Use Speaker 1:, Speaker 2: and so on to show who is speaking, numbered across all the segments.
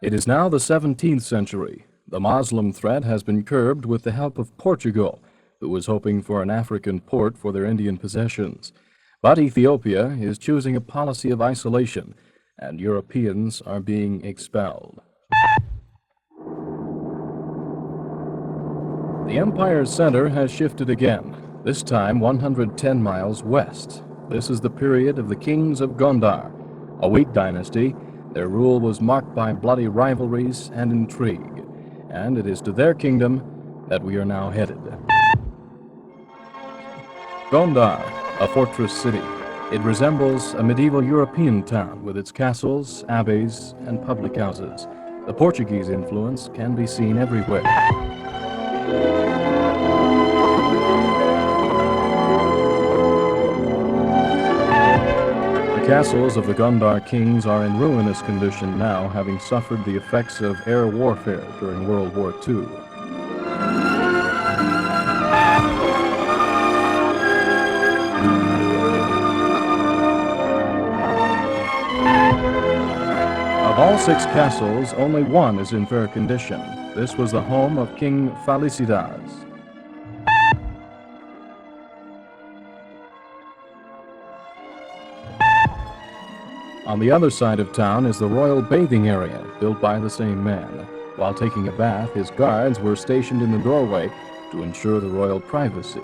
Speaker 1: It is now the 17th century. The Muslim threat has been curbed with the help of Portugal, who was hoping for an African port for their Indian possessions. But Ethiopia is choosing a policy of isolation, and Europeans are being expelled. The empire's center has shifted again, this time 110 miles west. This is the period of the kings of Gondar, a weak dynasty. Their rule was marked by bloody rivalries and intrigue, and it is to their kingdom that we are now headed. Gondar, a fortress city. It resembles a medieval European town with its castles, abbeys, and public houses. The Portuguese influence can be seen everywhere. The castles of the Gondar kings are in ruinous condition now, having suffered the effects of air warfare during World War II. Of all 6 castles, only one is in fair condition. This was the home of King Felicitas. On the other side of town is the royal bathing area, built by the same man. While taking a bath, his guards were stationed in the doorway to ensure the royal privacy.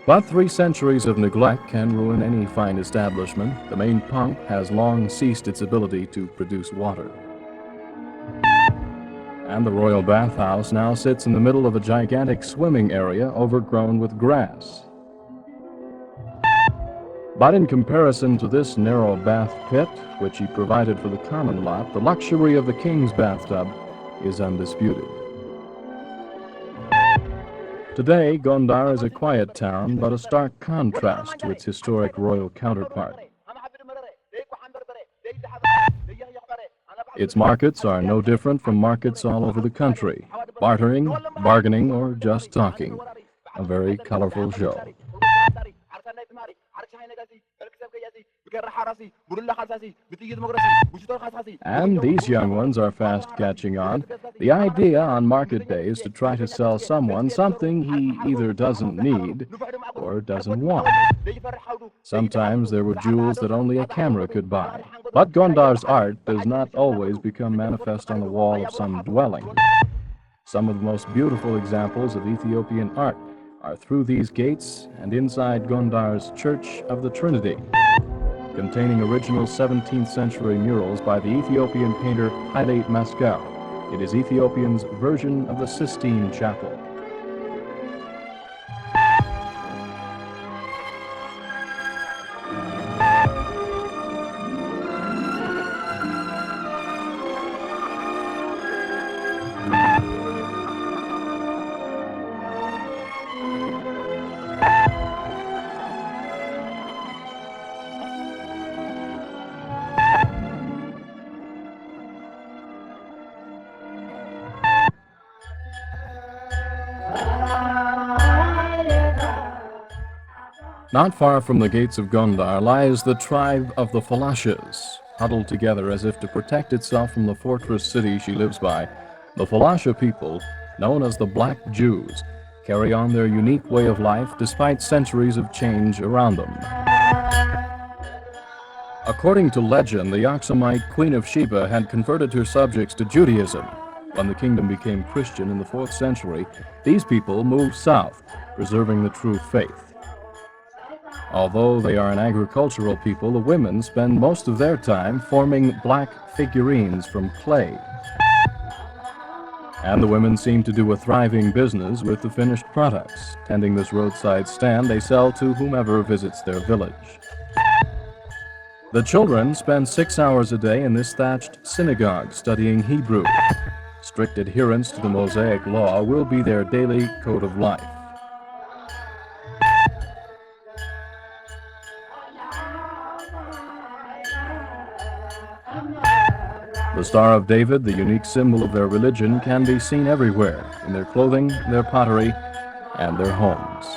Speaker 1: But 3 centuries of neglect can ruin any fine establishment. The main pump has long ceased its ability to produce water. And the royal bathhouse now sits in the middle of a gigantic swimming area overgrown with grass. But in comparison to this narrow bath pit, which he provided for the common lot, the luxury of the king's bathtub is undisputed. Today, Gondar is a quiet town, but a stark contrast to its historic royal counterpart. Its markets are no different from markets all over the country. Bartering, bargaining, or just talking. A very colorful show. And these young ones are fast catching on. The idea on market day is to try to sell someone something he either doesn't need or doesn't want. Sometimes there were jewels that only a camera could buy. But Gondar's art does not always become manifest on the wall of some dwelling. Some of the most beautiful examples of Ethiopian art are through these gates and inside Gondar's Church of the Trinity, containing original 17th century murals by the Ethiopian painter Haile Mascal. It is Ethiopian's version of the Sistine Chapel. Not far from the gates of Gondar lies the tribe of the Falashas. Huddled together as if to protect itself from the fortress city she lives by, the Falasha people, known as the Black Jews, carry on their unique way of life despite centuries of change around them. According to legend, the Yaxamite Queen of Sheba had converted her subjects to Judaism. When the kingdom became Christian in the 4th century, these people moved south, preserving the true faith. Although they are an agricultural people, the women spend most of their time forming black figurines from clay. And the women seem to do a thriving business with the finished products. Tending this roadside stand, they sell to whomever visits their village. The children spend 6 hours a day in this thatched synagogue studying Hebrew. Strict adherence to the Mosaic law will be their daily code of life. The Star of David, the unique symbol of their religion, can be seen everywhere, in their clothing, their pottery, and their homes.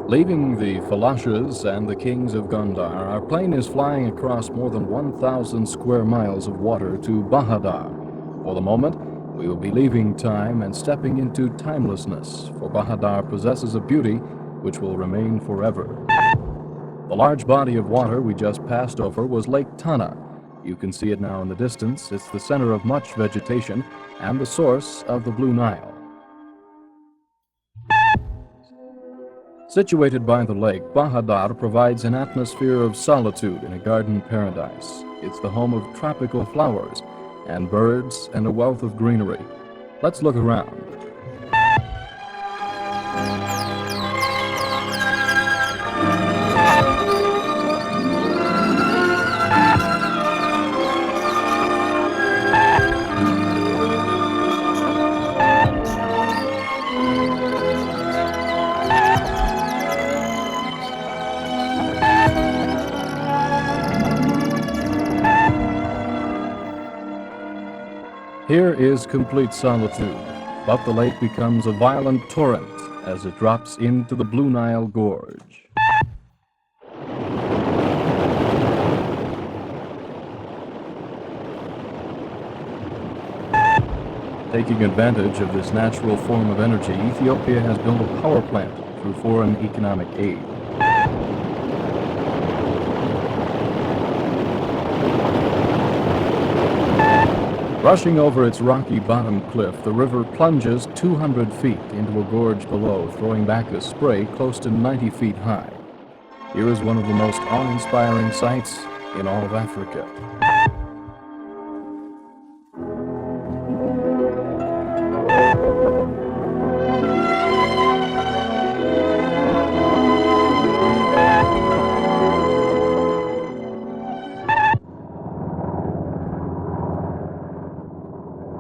Speaker 1: Leaving the Falashas and the kings of Gondar, our plane is flying across more than 1,000 square miles of water to Bahadar. For the moment, we will be leaving time and stepping into timelessness, for Bahadar possesses a beauty which will remain forever. The large body of water we just passed over was Lake Tana. You can see it now in the distance. It's the center of much vegetation and the source of the Blue Nile. Situated by the lake, Bahadar provides an atmosphere of solitude in a garden paradise. It's the home of tropical flowers and birds and a wealth of greenery. Let's look around. Here is complete solitude, but the lake becomes a violent torrent as it drops into the Blue Nile Gorge. Taking advantage of this natural form of energy, Ethiopia has built a power plant through foreign economic aid. Rushing over its rocky bottom cliff, the river plunges 200 feet into a gorge below, throwing back a spray close to 90 feet high. Here is one of the most awe-inspiring sights in all of Africa.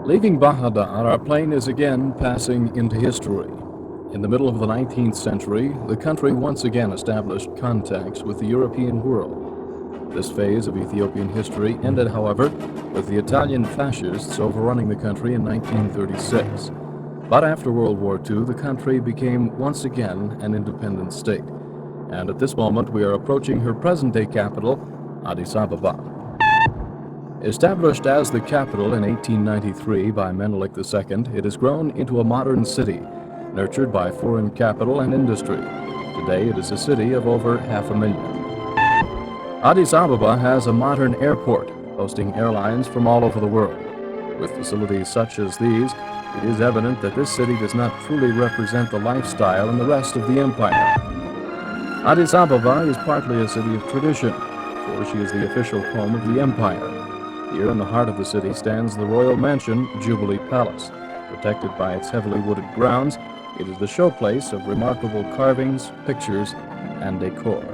Speaker 1: Leaving Bahadar, our plane is again passing into history. In the middle of the 19th century, the country once again established contacts with the European world. This phase of Ethiopian history ended, however, with the Italian fascists overrunning the country in 1936. But after World War II, the country became once again an independent state. And at this moment, we are approaching her present-day capital, Addis Ababa. Established as the capital in 1893 by Menelik II, it has grown into a modern city, nurtured by foreign capital and industry. Today, it is a city of over 500,000. Addis Ababa has a modern airport, hosting airlines from all over the world. With facilities such as these, it is evident that this city does not truly represent the lifestyle in the rest of the empire. Addis Ababa is partly a city of tradition, for she is the official home of the empire. Here in the heart of the city stands the royal mansion, Jubilee Palace. Protected by its heavily wooded grounds, it is the showplace of remarkable carvings, pictures, and decor.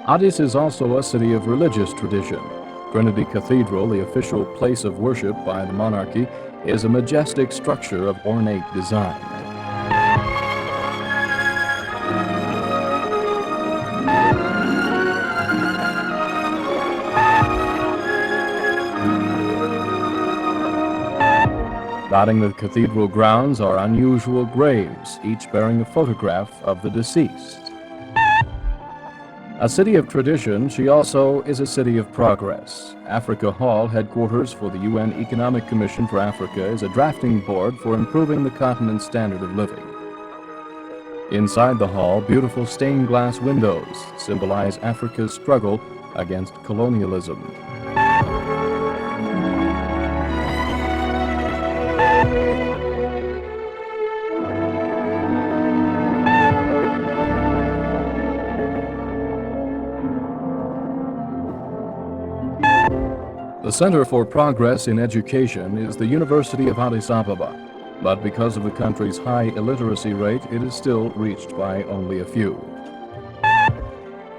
Speaker 1: Addis is also a city of religious tradition. Trinity Cathedral, the official place of worship by the monarchy, is a majestic structure of ornate design. Dotting the cathedral grounds are unusual graves, each bearing a photograph of the deceased. A city of tradition, she also is a city of progress. Africa Hall, headquarters for the UN Economic Commission for Africa, is a drafting board for improving the continent's standard of living. Inside the hall, beautiful stained glass windows symbolize Africa's struggle against colonialism. The Center for Progress in Education is the University of Addis Ababa, but because of the country's high illiteracy rate, it is still reached by only a few.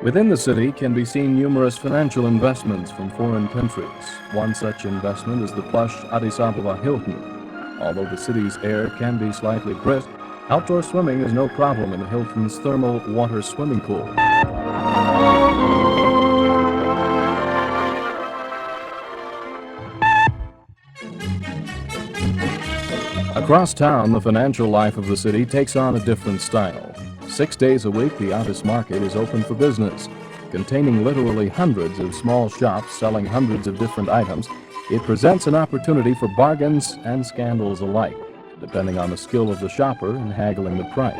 Speaker 1: Within the city can be seen numerous financial investments from foreign countries. One such investment is the plush Addis Ababa Hilton. Although the city's air can be slightly brisk, outdoor swimming is no problem in the Hilton's thermal water swimming pool. Across town, the financial life of the city takes on a different style. 6 days a week, the Addis Market is open for business. Containing literally hundreds of small shops selling hundreds of different items, it presents an opportunity for bargains and scandals alike, depending on the skill of the shopper in haggling the price.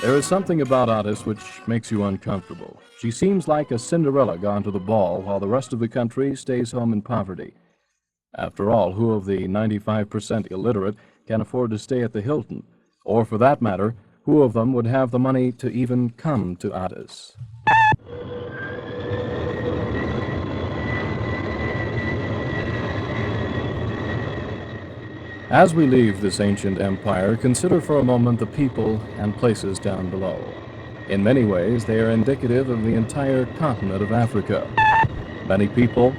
Speaker 1: There is something about Addis which makes you uncomfortable. She seems like a Cinderella gone to the ball while the rest of the country stays home in poverty. After all, who of the 95% illiterate can afford to stay at the Hilton? Or for that matter, who of them would have the money to even come to Addis? As we leave this ancient empire, consider for a moment the people and places down below. In many ways, they are indicative of the entire continent of Africa. Many people,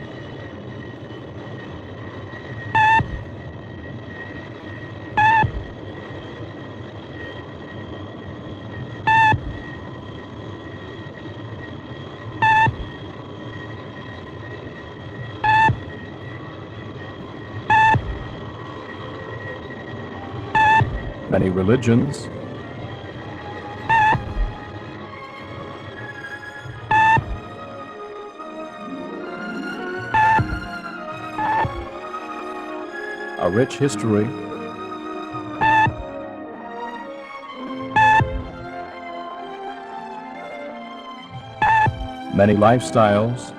Speaker 1: many religions, a rich history, many lifestyles,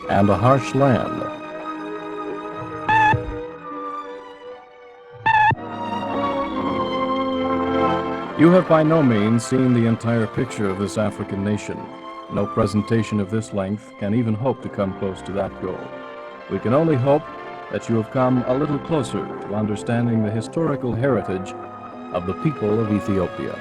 Speaker 1: and a harsh land. You have by no means seen the entire picture of this African nation. No presentation of this length can even hope to come close to that goal. We can only hope that you have come a little closer to understanding the historical heritage of the people of Ethiopia.